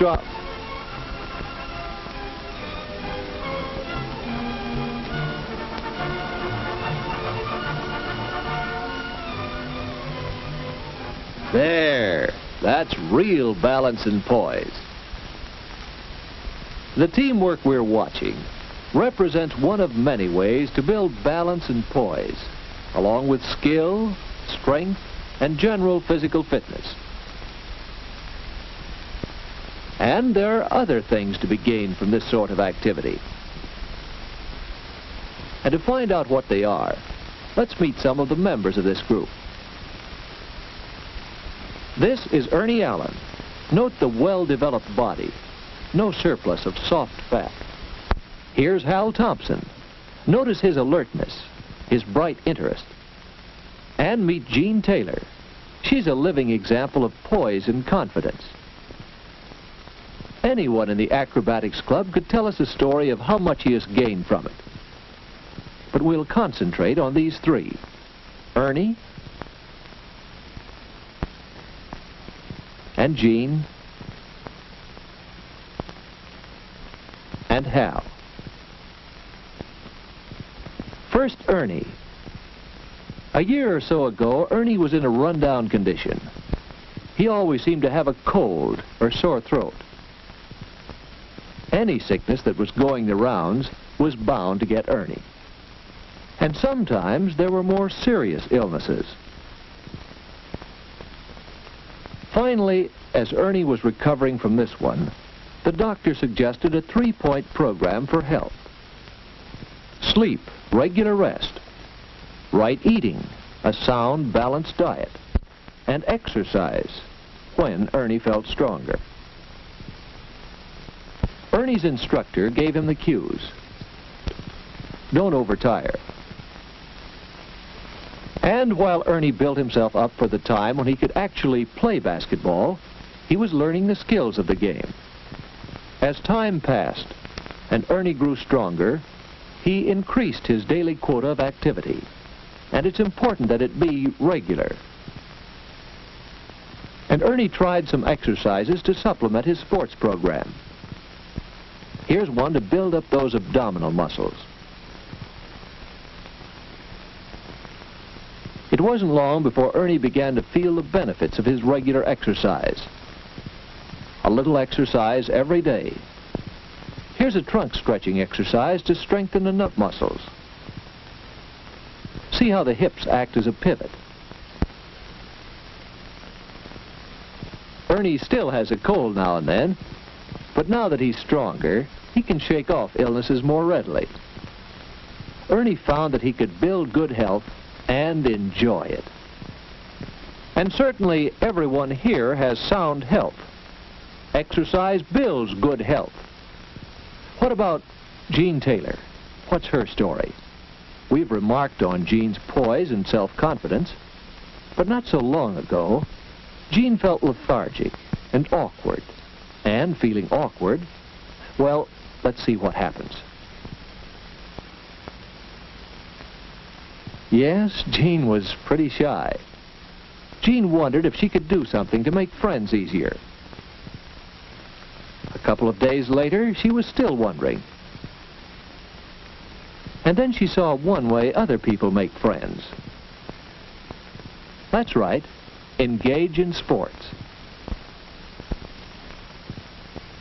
strong. There, that's real balance and poise. The teamwork we're watching represents one of many ways to build balance and poise, along with skill, strength, and general physical fitness. And there are other things to be gained from this sort of activity. And to find out what they are, let's meet some of the members of this group. This is Ernie Allen. Note the well-developed body, no surplus of soft fat. Here's Hal Thompson. Notice his alertness, his bright interest. And meet Jean Taylor. She's a living example of poise and confidence. Anyone in the acrobatics club could tell us a story of how much he has gained from it. But we'll concentrate on these three: Ernie, and Jean, and Hal. First, Ernie. A year or so ago, Ernie was in a rundown condition. He always seemed to have a cold or sore throat. Any sickness that was going the rounds was bound to get Ernie. And sometimes there were more serious illnesses. Finally, as Ernie was recovering from this one, the doctor suggested a 3-point program for health: sleep, regular rest, right eating, a sound, balanced diet, and exercise when Ernie felt stronger. Ernie's instructor gave him the cues. Don't overtire. And while Ernie built himself up for the time when he could actually play basketball, he was learning the skills of the game. As time passed and Ernie grew stronger, he increased his daily quota of activity. And it's important that it be regular. And Ernie tried some exercises to supplement his sports program. Here's one to build up those abdominal muscles. It wasn't long before Ernie began to feel the benefits of his regular exercise. A little exercise every day. Here's a trunk stretching exercise to strengthen the nut muscles. See how the hips act as a pivot. Ernie still has a cold now and then, but now that he's stronger, he can shake off illnesses more readily. Ernie found that he could build good health and enjoy it. And certainly everyone here has sound health. Exercise builds good health. What about Jean Taylor? What's her story? We've remarked on Jean's poise and self-confidence, but not so long ago, Jean felt lethargic and awkward. And feeling awkward, well, let's see what happens. Yes, Jean was pretty shy. Jean wondered if she could do something to make friends easier. A couple of days later, she was still wondering. And then she saw one way other people make friends. That's right, engage in sports.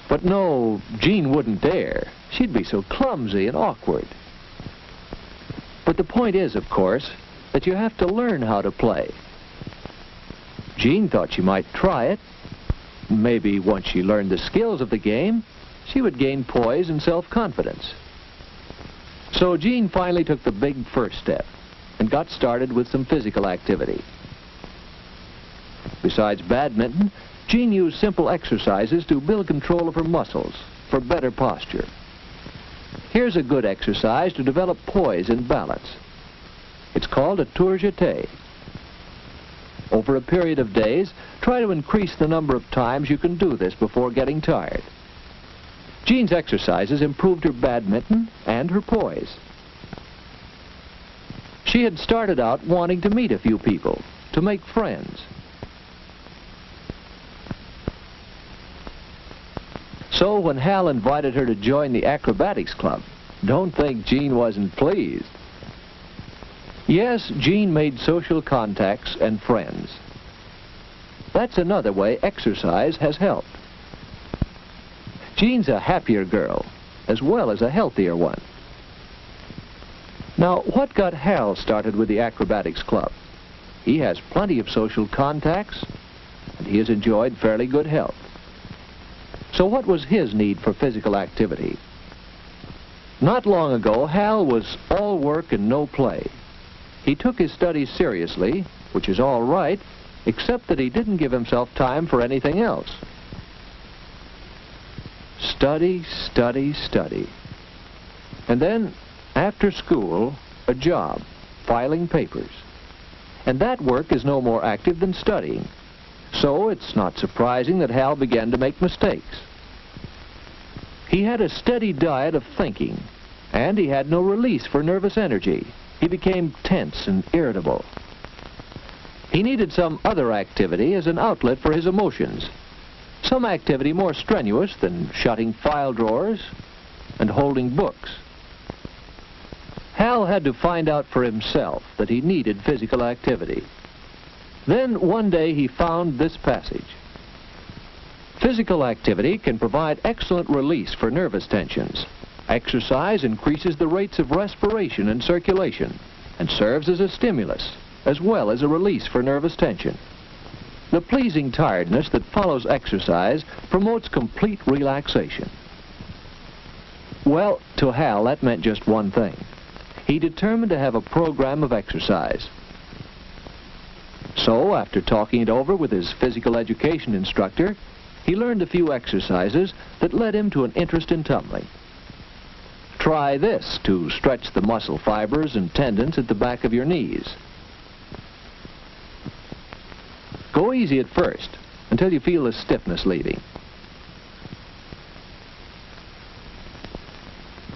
But no, Jean wouldn't dare. She'd be so clumsy and awkward. But the point is, of course, that you have to learn how to play. Jean thought she might try it. Maybe once she learned the skills of the game, she would gain poise and self-confidence. So Jean finally took the big first step and got started with some physical activity. Besides badminton, Jean used simple exercises to build control of her muscles for better posture. Here's a good exercise to develop poise and balance. It's called a tour jeté. Over a period of days, try to increase the number of times you can do this before getting tired. Jean's exercises improved her badminton and her poise. She had started out wanting to meet a few people, to make friends. So when Hal invited her to join the acrobatics club, don't think Jean wasn't pleased. Yes, Jean made social contacts and friends. That's another way exercise has helped. Jean's a happier girl, as well as a healthier one. Now, what got Hal started with the acrobatics club? He has plenty of social contacts, and he has enjoyed fairly good health. So what was his need for physical activity? Not long ago, Hal was all work and no play. He took his studies seriously, which is all right, except that he didn't give himself time for anything else. Study, study, study. And then, after school, a job, filing papers. And that work is no more active than studying. So it's not surprising that Hal began to make mistakes. He had a steady diet of thinking, and he had no release for nervous energy. He became tense and irritable. He needed some other activity as an outlet for his emotions. Some activity more strenuous than shutting file drawers and holding books. Hal had to find out for himself that he needed physical activity. Then one day he found this passage. Physical activity can provide excellent release for nervous tensions. Exercise increases the rates of respiration and circulation and serves as a stimulus as well as a release for nervous tension. The pleasing tiredness that follows exercise promotes complete relaxation. Well, to Hal, that meant just one thing. He determined to have a program of exercise. So, after talking it over with his physical education instructor, he learned a few exercises that led him to an interest in tumbling. Try this to stretch the muscle fibers and tendons at the back of your knees. Go easy at first, until you feel the stiffness leaving.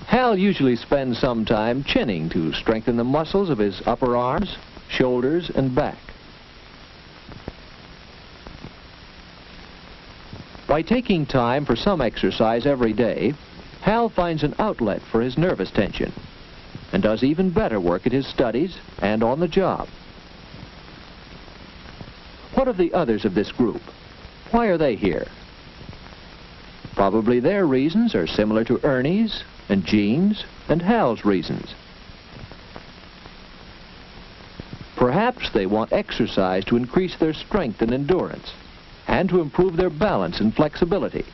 Hal usually spends some time chinning to strengthen the muscles of his upper arms, shoulders, and back. By taking time for some exercise every day, Hal finds an outlet for his nervous tension and does even better work at his studies and on the job. What of the others of this group? Why are they here? Probably their reasons are similar to Ernie's and Jean's and Hal's reasons. Perhaps they want exercise to increase their strength and endurance and to improve their balance and flexibility.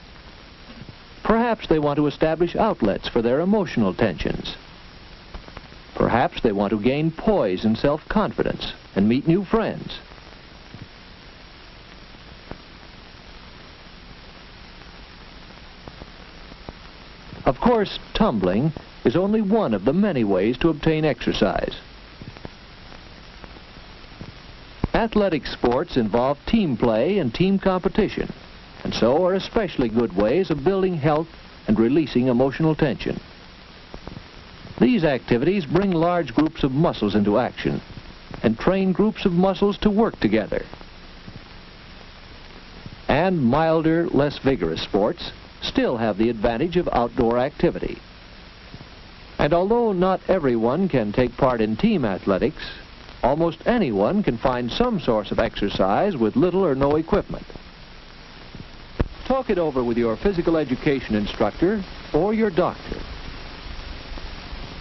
Perhaps they want to establish outlets for their emotional tensions. Perhaps they want to gain poise and self-confidence and meet new friends. Of course, tumbling is only one of the many ways to obtain exercise. Athletic sports involve team play and team competition, and so are especially good ways of building health and releasing emotional tension. These activities bring large groups of muscles into action and train groups of muscles to work together. And milder, less vigorous sports still have the advantage of outdoor activity. And although not everyone can take part in team athletics, almost anyone can find some source of exercise with little or no equipment. Talk it over with your physical education instructor or your doctor.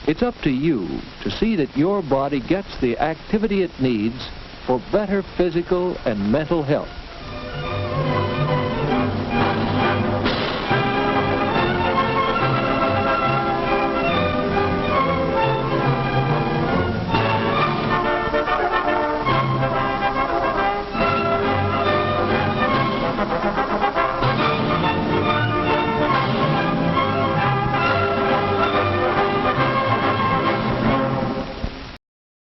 It's up to you to see that your body gets the activity it needs for better physical and mental health.